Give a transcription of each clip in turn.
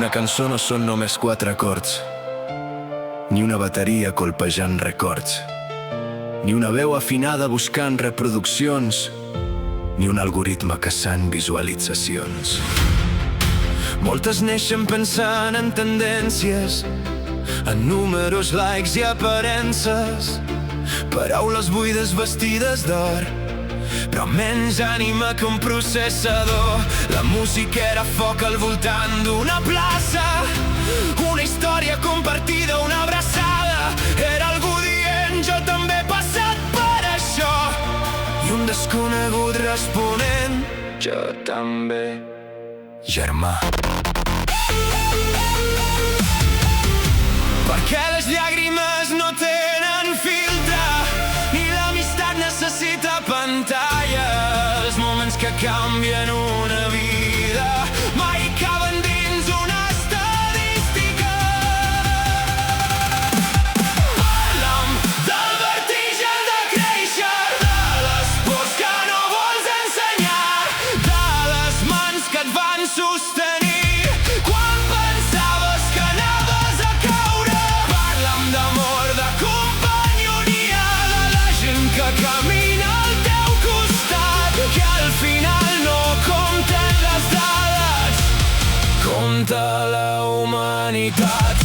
Una cançó no són només 4 acords, ni una bateria colpejant records, ni una veu afinada buscant reproduccions, ni un algoritme caçant visualitzacions. Moltes neixen pensant en tendències, en números, likes i aparences, paraules buides vestides d'or, però menys ànima que un processador. La música era foc al voltant d'una plaça, una història compartida, una abraçada. Era algú dient jo també he passat per això, i un desconegut responent jo també, germà. Perquè les llàgrimes no tenen filtre, ni l'amistat necessita pantalla. Els moments que canvien una vida mai caben dins una estadística. Parla'm del vertigen de créixer, de les pors que no vols ensenyar, de les mans que et van sostenir quan pensaves que anaves a caure. Parla'm d'amor, de companyonia, de la gent que camina al teu costat, que al final no compten les dades, compta la humanitat.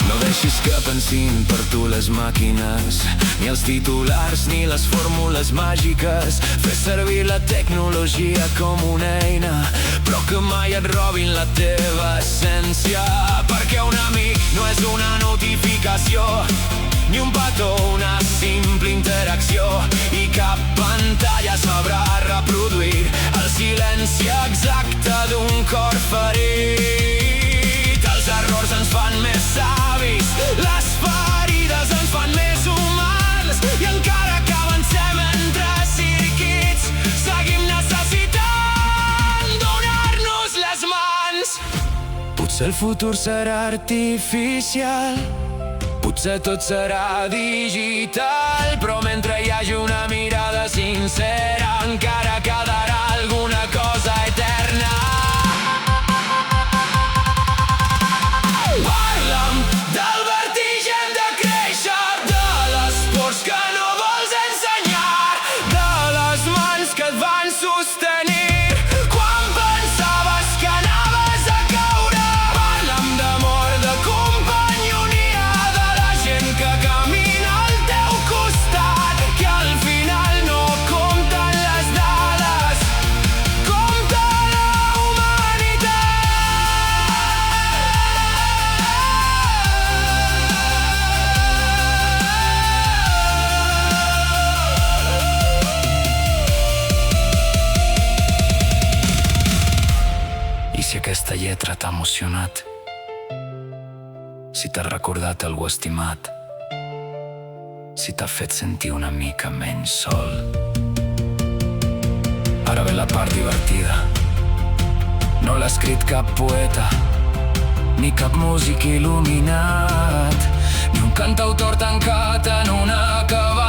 No deixis que pensin per tu les màquines, ni els titulars ni les fórmules màgiques. Fes servir la tecnologia com una eina, però que mai et robin la teva essència. Perquè un amic no és una notificació, ni un petó, una simple interacció, i cap pantalla sabrà reproduir el silenci exacte d'un cor ferit. Els errors ens fan més savis, les ferides ens fan més humans, i encara que avancem entre circuits seguim necessitant donar-nos les mans. Potser el futur serà artificial, potser tot serà digital, però mentre hi hagi una mirada sincera encara quedarà alguna cosa eterna. Parla'm del vertigen de créixer, de les pors que no vols ensenyar, de les mans que et van sostenir quan pensaves que anaves a caure. Parla'm d'amor, de companyonia, de la gent que camina al teu costat, que al final no compten les dades, compta la humanitat. I si aquesta lletra t'ha emocionat, si t'ha recordat algú estimat, si t'ha fet sentir una mica menys sol, ara ve la part divertida. No l'ha escrit cap poeta, ni cap músic il·luminat, ni un cantautor tancat en una cabana.